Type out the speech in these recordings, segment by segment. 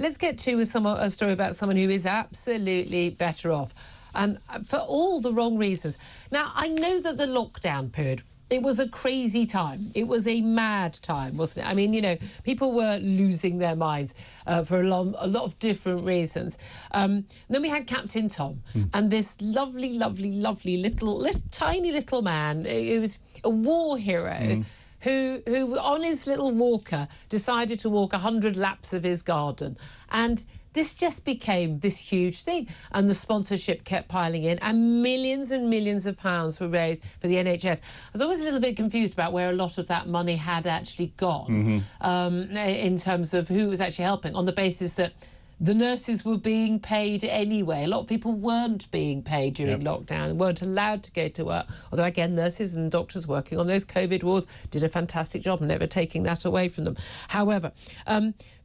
let's get to a story about someone who is absolutely better off, and for all the wrong reasons. Now, I know that the lockdown period, it was a crazy time. It was a mad time, wasn't it? I mean, you know, people were losing their minds for a lot of different reasons. Then we had Captain Tom and this lovely, tiny little man who was a war hero who on his little walker decided to walk 100 laps of his garden. And this just became this huge thing, and the sponsorship kept piling in, and millions of pounds were raised for the NHS. I was always a little bit confused about where a lot of that money had actually gone, in terms of who was actually helping, on the basis that the nurses were being paid anyway. A lot of people weren't being paid during lockdown and weren't allowed to go to work. Although, again, nurses and doctors working on those COVID wards did a fantastic job, never taking that away from them. However,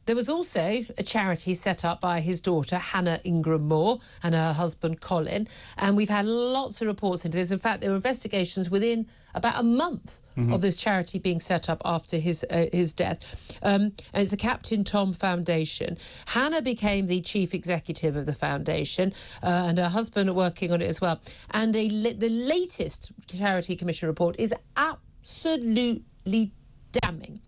there was also a charity set up by his daughter, Hannah Ingram-Moore, and her husband, Colin, and we've had lots of reports into this. In fact, there were investigations within about a month of this charity being set up after his death. And it's the Captain Tom Foundation. Hannah became the chief executive of the foundation, and her husband are working on it as well. And the latest Charity Commission report is absolutely damning.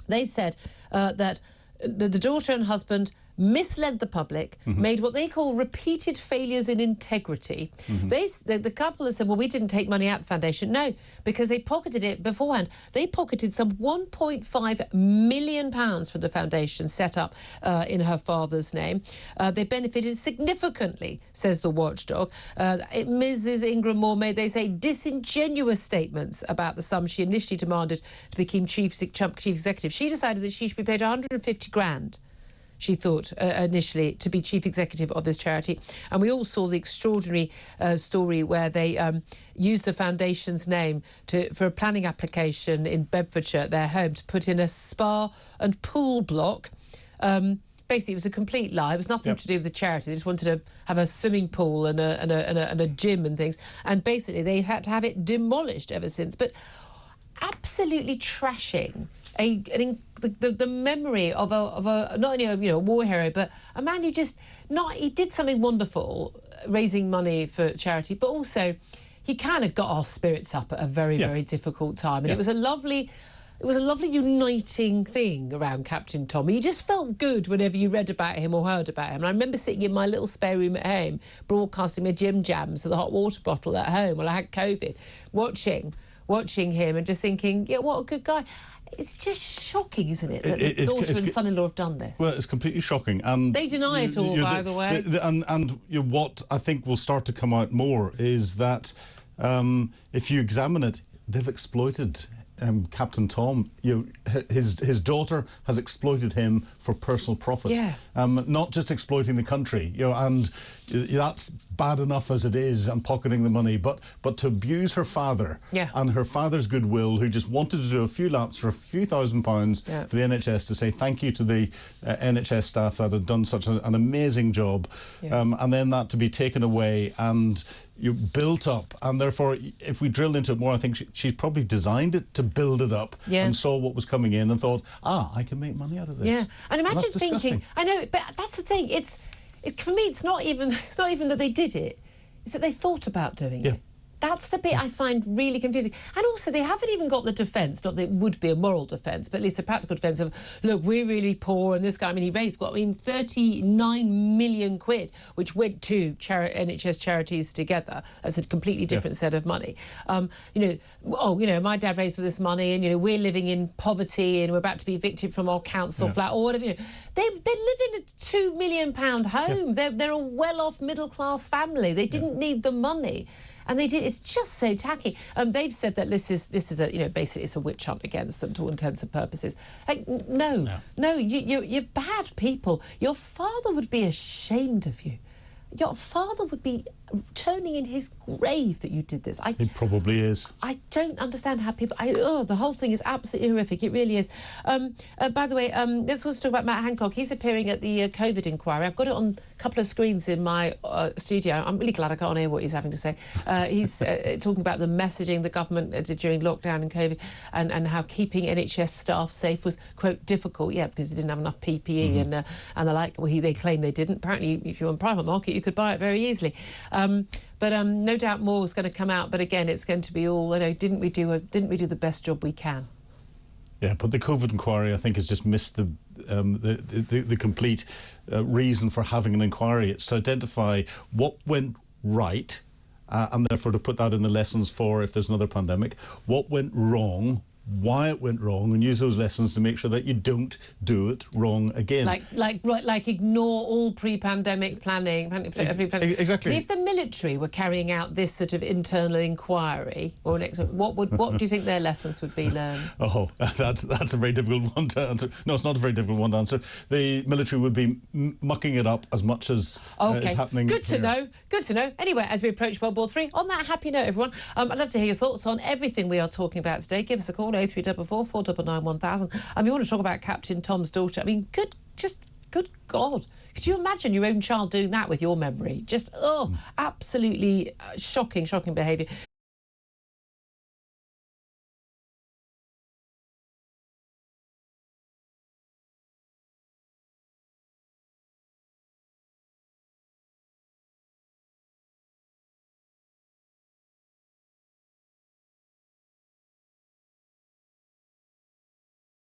They said that the daughter and husband misled the public, made what they call repeated failures in integrity. The couple have said, well, we didn't take money out of the foundation. No, because they pocketed it beforehand. They pocketed some £1.5 million from the foundation set up in her father's name. They benefited significantly, says the watchdog. Mrs. Ingram-Moore made, they say, disingenuous statements about the sum she initially demanded to become chief executive. She decided that she should be paid 150 grand. She thought initially, to be chief executive of this charity. And we all saw the extraordinary story where they used the foundation's name for a planning application in Bedfordshire, their home, to put in a spa and pool block. Basically, it was a complete lie. It was nothing to do with the charity. They just wanted to have a swimming pool and a gym and things. And basically, they had to have it demolished ever since. But absolutely trashing the memory of a not only a war hero, but a man who he did something wonderful, raising money for charity, but also he kind of got our spirits up at a very difficult time, and it was a lovely uniting thing around Captain Tom. You just felt good whenever you read about him or heard about him. And I remember sitting in my little spare room at home, broadcasting my Jim Jams with a hot water bottle at home while I had COVID, watching him and just thinking, yeah, what a good guy. It's just shocking, isn't it, that the daughter and son-in-law have done this? Well, it's completely shocking. And they deny it all, by the way. And what I think will start to come out more is that if you examine it, they've exploited Captain Tom. His daughter has exploited him for personal profit. Not just exploiting the country, and that's bad enough as it is, and pocketing the money, but to abuse her father and her father's goodwill, who just wanted to do a few laps for a few £1,000s for the NHS to say thank you to the NHS staff that had done such an amazing job, and then that to be taken away and you built up. And therefore, if we drill into it more, I think she's probably designed it to build it up and saw what was coming in and thought, I can make money out of this. And imagine thinking, I know, but that's the thing, for me, it's not even that they did it, it's that they thought about doing it. That's the bit I find really confusing. And also, they haven't even got the defence, not that it would be a moral defence, but at least a practical defence of, look, we're really poor, and this guy, he raised, 39 million quid, which went to NHS charities together. That's a completely different set of money. My dad raised all this money, and, we're living in poverty, and we're about to be evicted from our council flat, or whatever, They live in a £2 million home. They're a well-off middle-class family. They didn't need the money. And they did. It's just so tacky. They've said that this is a basically it's a witch hunt against them to all intents and purposes. Like, no, you're bad people. Your father would be ashamed of you. Your father would be turning in his grave that you did this. It probably is. I don't understand how people... the whole thing is absolutely horrific. It really is. By the way, let's also talk about Matt Hancock. He's appearing at the COVID inquiry. I've got it on a couple of screens in my studio. I'm really glad I can't hear what he's having to say. He's talking about the messaging the government did during lockdown and COVID, and how keeping NHS staff safe was, quote, difficult. Yeah, because they didn't have enough PPE and the like. Well, they claim they didn't. Apparently, if you're on private market, you could buy it very easily. But no doubt more is going to come out. But again, it's going to be all, didn't we do the best job we can? Yeah, but the COVID inquiry, I think, has just missed the complete reason for having an inquiry. It's to identify what went right, and therefore to put that in the lessons for if there's another pandemic. What went wrong, why it went wrong, and use those lessons to make sure that you don't do it wrong again. Like ignore all pre-pandemic planning. Exactly. If the military were carrying out this sort of internal inquiry, or what do you think their lessons would be learned? Oh, that's a very difficult one to answer. No, it's not a very difficult one to answer. The military would be mucking it up as much as is happening. Good to know. Good to know. Anyway, as we approach World War III, on that happy note, everyone, I'd love to hear your thoughts on everything we are talking about today. Give us a call. 0344 499 1000. You want to talk about Captain Tom's daughter? I mean, good God. Could you imagine your own child doing that with your memory? Just, absolutely shocking behaviour.